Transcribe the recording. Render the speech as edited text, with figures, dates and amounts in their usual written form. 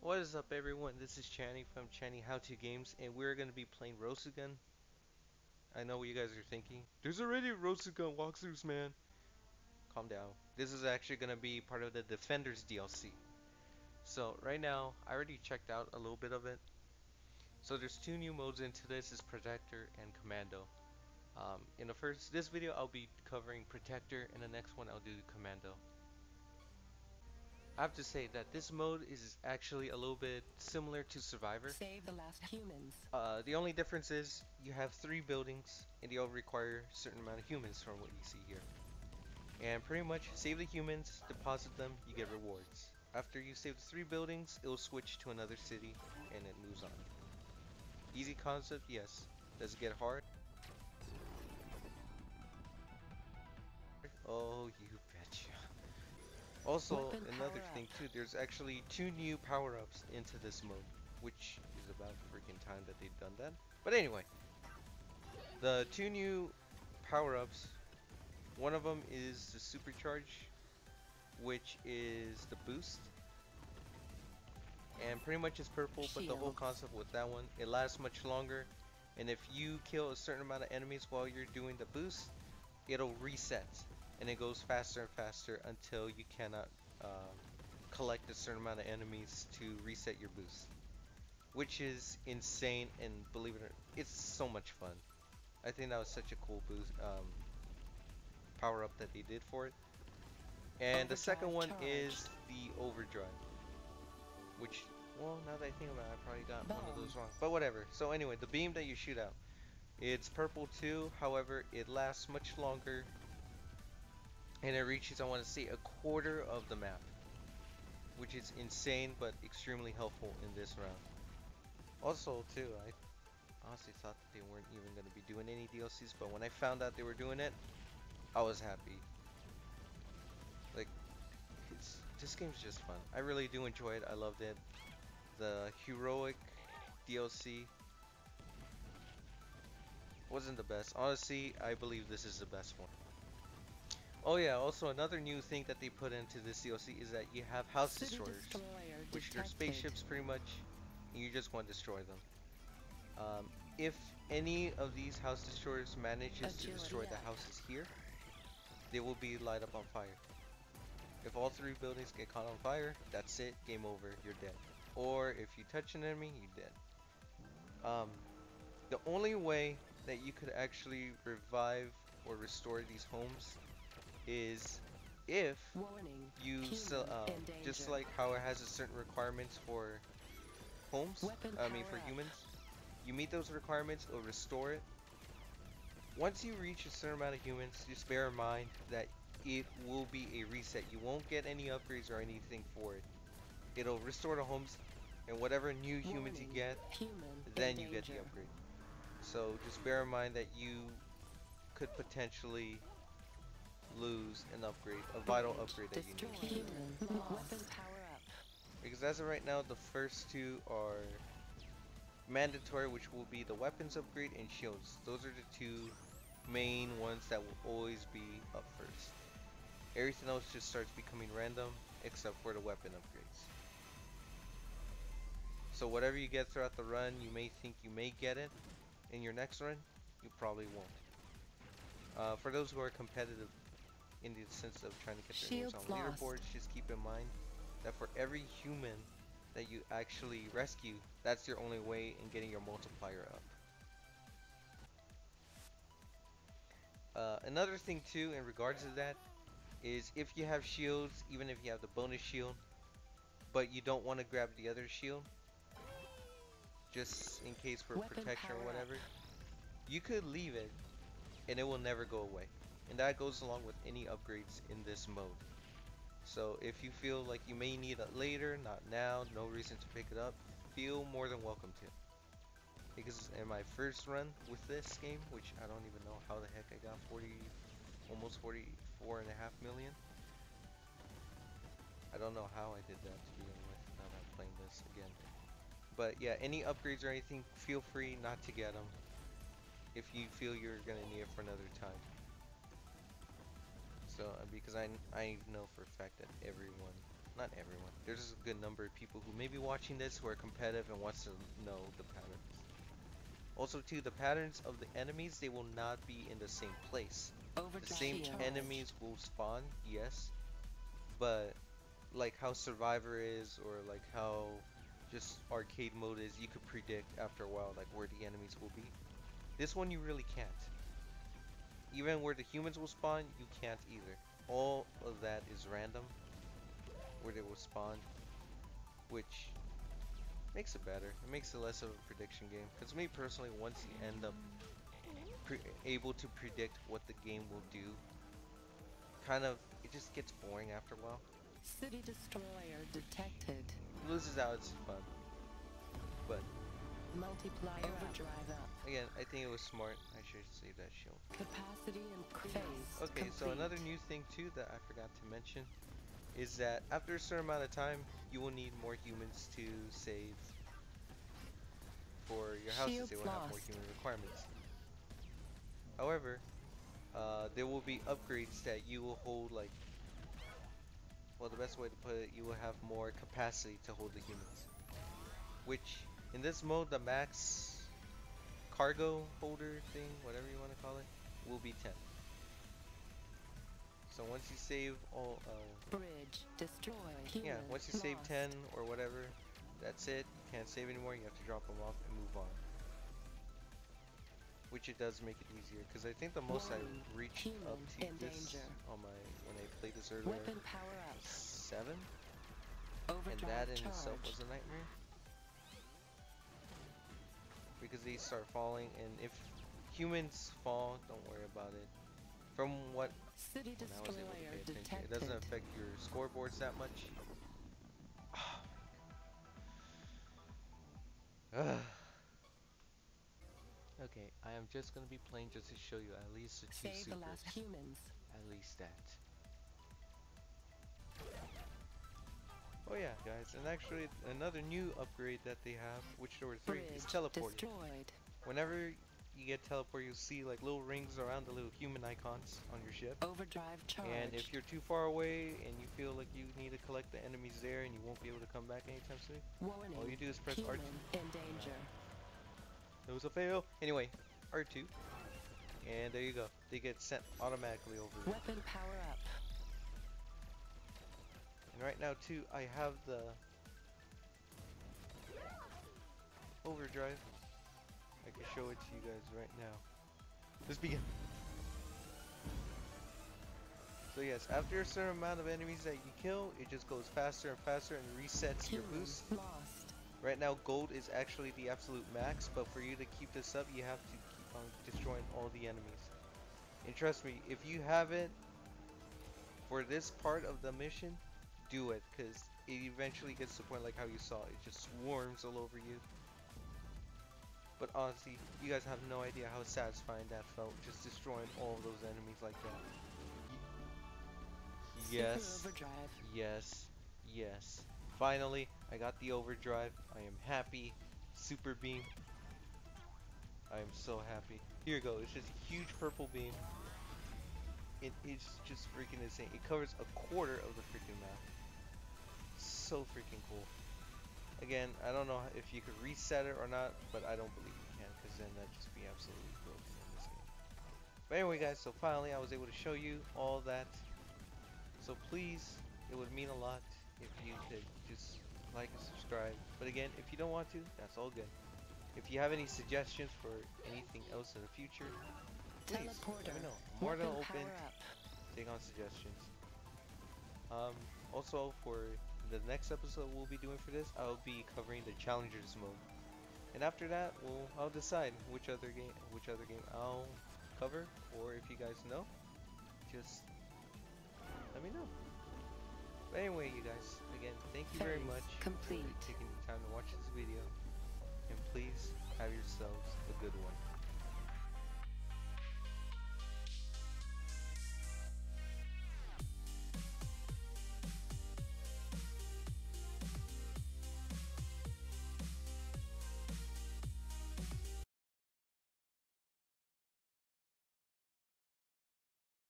What is up everyone, this is Channy from Channy How To Games and we're going to be playing Resogun. I know what you guys are thinking. There's already Resogun walkthroughs, man. Calm down. This is actually going to be part of the Defenders DLC. So right now, I already checked out a little bit of it. So there's two new modes into this, is Protector and Commando. In this video I'll be covering Protector and the next one I'll do Commando. I have to say that this mode is actually a little bit similar to Survivor. Save the last humans. The only difference is you have 3 buildings and they all require a certain amount of humans from what you see here. And pretty much save the humans, deposit them, you get rewards. After you save the 3 buildings, it will switch to another city and it moves on. Easy concept, yes. Does it get hard? Oh, you betcha. Also, another thing too, there's actually 2 new power-ups into this mode, which is about freaking time that they've done that. But anyway, the 2 new power-ups, one of them is the supercharge, which is the boost, and pretty much it's purple, but the whole concept with that one, it lasts much longer, and if you kill a certain amount of enemies while you're doing the boost, it'll reset, and it goes faster and faster until you cannot collect a certain amount of enemies to reset your boost, which is insane, and believe it or not, it's so much fun. I think that was such a cool boost power up that they did for it. And the second one is the overdrive, which, well, now that I think about it, I probably got one of those wrong, but whatever. So anyway, the beam that you shoot out, it's purple too, however it lasts much longer and it reaches, I want to say, a quarter of the map, which is insane but extremely helpful in this round. Also too, I honestly thought that they weren't even going to be doing any DLCs, but when I found out they were doing it, I was happy. Like, this game's just fun. I really do enjoy it. I loved it. The heroic DLC wasn't the best. Honestly, I believe this is the best one. Oh yeah, also another new thing that they put into this DLC is that you have house destroyers, which are spaceships pretty much, and you just want to destroy them. If any of these house destroyers manages to destroy the houses here, they will be light up on fire. If all 3 buildings get caught on fire, that's it, game over, you're dead. Or if you touch an enemy, you're dead. The only way that you could actually revive or restore these homes is if you just like how it has a certain requirements for homes, for humans, you meet those requirements, it'll restore it. Once you reach a certain amount of humans, just bear in mind that it will be a reset. You won't get any upgrades or anything for it. It'll restore the homes, and whatever new humans you get, then you get the upgrade. So just bear in mind that you could potentially lose an upgrade, a vital upgrade that you need. Because as of right now, the first 2 are mandatory, which will be the weapons upgrade and shields. Those are the 2 main ones that will always be up first. Everything else just starts becoming random except for the weapon upgrades. So whatever you get throughout the run, you may think you may get it in your next run, you probably won't. For those who are competitive in the sense of trying to get their names on leaderboards, just keep in mind that for every human that you actually rescue, that's your only way in getting your multiplier up. Another thing too in regards to that is if you have shields, even if you have the bonus shield, but you don't want to grab the other shield, just in case for protection or whatever, you could leave it and it will never go away. And that goes along with any upgrades in this mode. So if you feel like you may need it later, not now, no reason to pick it up, feel more than welcome to. Because in my first run with this game, which I don't even know how the heck I got almost 44.5 million. I don't know how I did that to begin with, now that I'm playing this again. But yeah, any upgrades or anything, feel free not to get them if you feel you're gonna need it for another time. So because I know for a fact that everyone not everyone. There's a good number of people who may be watching this who are competitive and wants to know the patterns. Also, too, the patterns of the enemies, they will not be in the same place. The same enemies will spawn, yes, but like how Survivor is, or like how just arcade mode is, you could predict after a while like where the enemies will be. This one you really can't. Even where the humans will spawn, you can't either. All of that is random, where they will spawn, which makes it better. It makes it less of a prediction game. Because me personally, once you end up able to predict what the game will do, kind of, it just gets boring after a while. City destroyer detected. It loses out its fun. But Multiplier overdrive up. Again, I think it was smart. I should save that show. Capacity increase. Okay, so another new thing too that I forgot to mention is that after a certain amount of time, you will need more humans to save for your houses. They will have more human requirements. However, there will be upgrades that you will hold, like, well, the best way to put it, you will have more capacity to hold the humans. Which, in this mode, the max cargo holder thing, whatever you want to call it, will be 10. So once you save all, bridge destroyed. Yeah, once you save 10 or whatever, that's it. You can't save anymore. You have to drop them off and move on. Which it does make it easier, because I think the most I reached up to this on my when I played this earlier, weapon power up. 7, Overdrive and that in charge. itself was a nightmare. Because they start falling, and if humans fall, don't worry about it. From what City when I was able to destroyer pay attention, detected. it doesn't affect your scoreboards that much. Okay, I am just gonna be playing just to show you at least the 2 Save supers. the last humans. At least that. Oh yeah, guys, and actually another new upgrade that they have, which there were 3, is teleporting. Destroyed. Whenever you get teleported, you'll see like little rings around the little human icons on your ship. Overdrive charge. And if you're too far away and you feel like you need to collect the enemies there and you won't be able to come back anytime soon, warning, all you do is press human R2. in danger. It was a fail. Anyway, R2. And there you go. They get sent automatically over there. Weapon power up. And right now too, I have the overdrive. I can show it to you guys right now. Let's begin. So yes, after a certain amount of enemies that you kill, it just goes faster and faster and resets your boost. Lost. Right now gold is actually the absolute max, but for you to keep this up, you have to keep on destroying all the enemies. And trust me, if you haven't, for this part of the mission, do it, because it eventually gets to the point like how you saw, it just swarms all over you. But honestly, you guys have no idea how satisfying that felt, just destroying all of those enemies like that. Yes, yes, yes. Finally, I got the overdrive. I am happy. Super beam. I am so happy. Here you go. It's just a huge purple beam. It's just freaking insane. It covers a quarter of the freaking map. So freaking cool. Again, I don't know if you could reset it or not, but I don't believe you can, because then that'd just be absolutely broken in this game. But anyway, guys, so finally I was able to show you all that. So please, it would mean a lot if you could just like and subscribe. But again, if you don't want to, that's all good. If you have any suggestions for anything else in the future, please let me know. I'm more than open to take on suggestions. Also, for the next episode we'll be doing for this, I'll be covering the Challengers mode. And after that, I'll decide which other game I'll cover, or if you guys know, just let me know. But anyway, you guys, again, thank you very much for taking the time to watch this video, and please have yourselves a good one.